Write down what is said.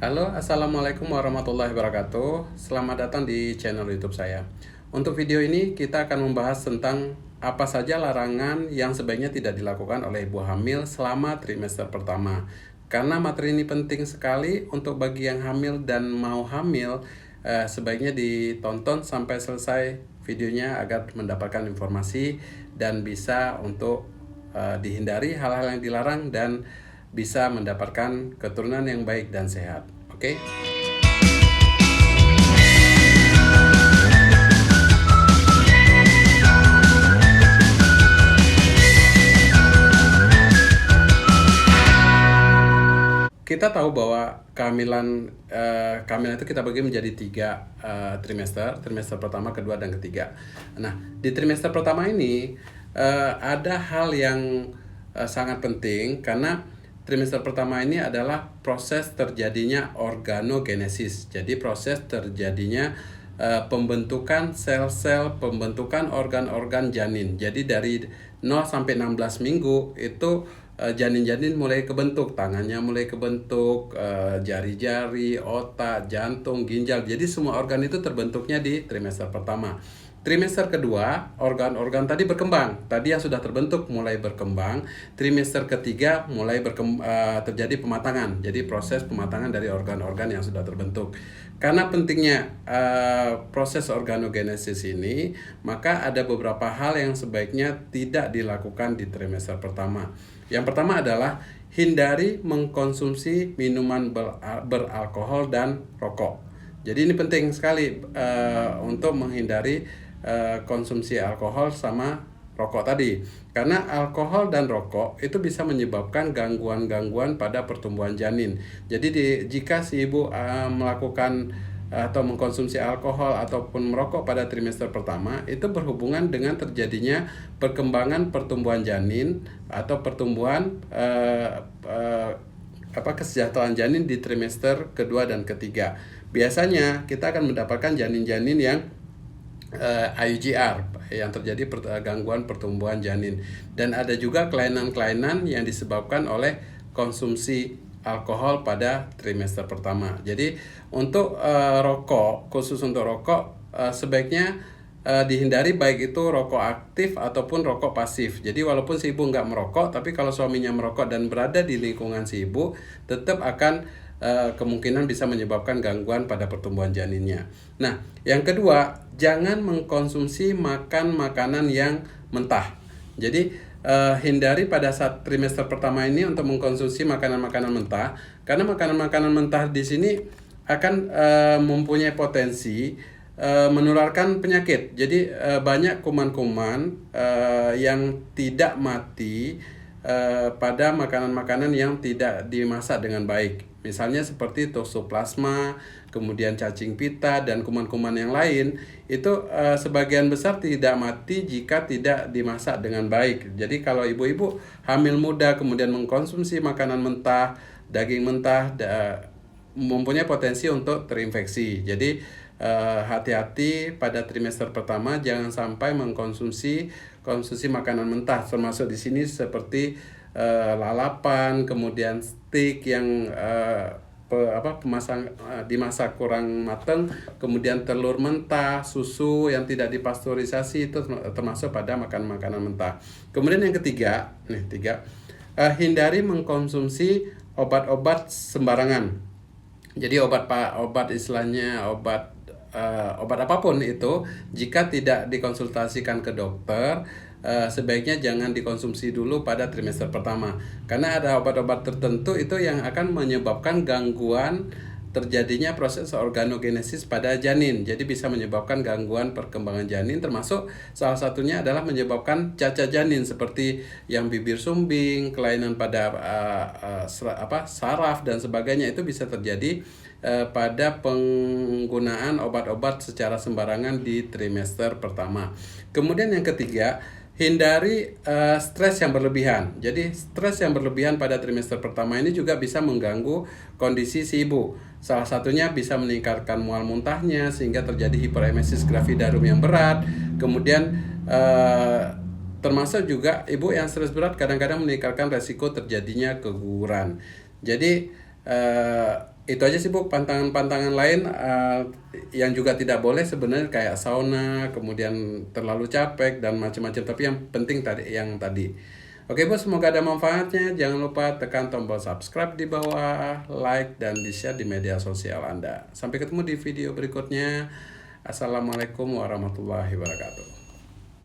Halo, Assalamualaikum warahmatullahi wabarakatuh. Selamat datang di channel YouTube saya. Untuk video ini kita akan membahas tentang apa saja larangan yang sebaiknya tidak dilakukan oleh ibu hamil selama trimester pertama. Karena materi ini penting sekali untuk bagi yang hamil dan mau hamil, sebaiknya ditonton sampai selesai videonya agar mendapatkan informasi dan bisa untuk dihindari hal-hal yang dilarang dan bisa mendapatkan keturunan yang baik dan sehat. Oke? Kita tahu bahwa kehamilan itu kita bagi menjadi 3 trimester, trimester pertama, kedua, dan ketiga. Nah, di trimester pertama ini ada hal yang sangat penting karena trimester pertama ini adalah proses terjadinya organogenesis. Jadi proses terjadinya pembentukan sel-sel, pembentukan organ-organ janin. Jadi dari 0 sampai 16 minggu itu janin-janin mulai kebentuk, tangannya mulai kebentuk, jari-jari, otak, jantung, ginjal. Jadi semua organ itu terbentuknya di trimester pertama. Trimester kedua, organ-organ tadi berkembang. Tadi yang sudah terbentuk mulai berkembang. Trimester ketiga mulai terjadi pematangan. Jadi proses pematangan dari organ-organ yang sudah terbentuk. Karena pentingnya proses organogenesis ini, maka ada beberapa hal yang sebaiknya tidak dilakukan di trimester pertama. Yang pertama adalah hindari mengkonsumsi minuman beralkohol dan rokok. Jadi ini penting sekali untuk menghindari konsumsi alkohol sama rokok tadi. Karena alkohol dan rokok itu bisa menyebabkan gangguan-gangguan pada pertumbuhan janin. Jadi jika si ibu melakukan atau mengkonsumsi alkohol ataupun merokok pada trimester pertama, itu berhubungan dengan terjadinya perkembangan pertumbuhan janin atau pertumbuhan kesejahteraan janin di trimester kedua dan ketiga. Biasanya kita akan mendapatkan janin-janin yang IUGR yang terjadi gangguan pertumbuhan janin, dan ada juga kelainan-kelainan yang disebabkan oleh konsumsi alkohol pada trimester pertama. Jadi untuk rokok, khusus untuk rokok sebaiknya dihindari, baik itu rokok aktif ataupun rokok pasif. Jadi walaupun si ibu nggak merokok, tapi kalau suaminya merokok dan berada di lingkungan si ibu, tetap akan kemungkinan bisa menyebabkan gangguan pada pertumbuhan janinnya. Nah, yang kedua, jangan mengkonsumsi makanan yang mentah. Jadi hindari pada saat trimester pertama ini untuk mengkonsumsi makanan-makanan mentah, karena makanan-makanan mentah di sini akan mempunyai potensi menularkan penyakit. Jadi banyak kuman-kuman yang tidak mati pada makanan-makanan yang tidak dimasak dengan baik. Misalnya seperti toxoplasma, kemudian cacing pita, dan kuman-kuman yang lain. Itu sebagian besar tidak mati jika tidak dimasak dengan baik. Jadi kalau ibu-ibu hamil muda kemudian mengkonsumsi makanan mentah, daging mentah, mempunyai potensi untuk terinfeksi. Jadi hati-hati pada trimester pertama, jangan sampai mengkonsumsi makanan mentah, termasuk di sini seperti lalapan, kemudian steak yang dimasak kurang matang, kemudian telur mentah, susu yang tidak dipasteurisasi, itu termasuk pada makanan mentah. Kemudian yang ketiga, hindari mengkonsumsi obat-obat sembarangan. Jadi obat istilahnya obat apapun itu, jika tidak dikonsultasikan ke dokter, sebaiknya jangan dikonsumsi dulu pada trimester pertama, karena ada obat-obat tertentu itu yang akan menyebabkan gangguan terjadinya proses organogenesis pada janin. Jadi bisa menyebabkan gangguan perkembangan janin, termasuk salah satunya adalah menyebabkan cacat janin seperti yang bibir sumbing, kelainan pada saraf dan sebagainya. Itu bisa terjadi pada penggunaan obat-obat secara sembarangan di trimester pertama. Kemudian yang ketiga, hindari stres yang berlebihan. Jadi stres yang berlebihan pada trimester pertama ini juga bisa mengganggu kondisi si ibu. Salah satunya bisa meningkatkan mual muntahnya sehingga terjadi hiperemesis gravidarum yang berat. Kemudian termasuk juga ibu yang stres berat kadang-kadang meningkatkan resiko terjadinya keguguran. Jadi Itu aja sih Bu, pantangan-pantangan lain yang juga tidak boleh sebenarnya kayak sauna, kemudian terlalu capek dan macam-macam. Tapi yang penting tadi yang tadi. Oke Bu, semoga ada manfaatnya. Jangan lupa tekan tombol subscribe di bawah, like dan di-share di media sosial Anda. Sampai ketemu di video berikutnya. Assalamualaikum warahmatullahi wabarakatuh.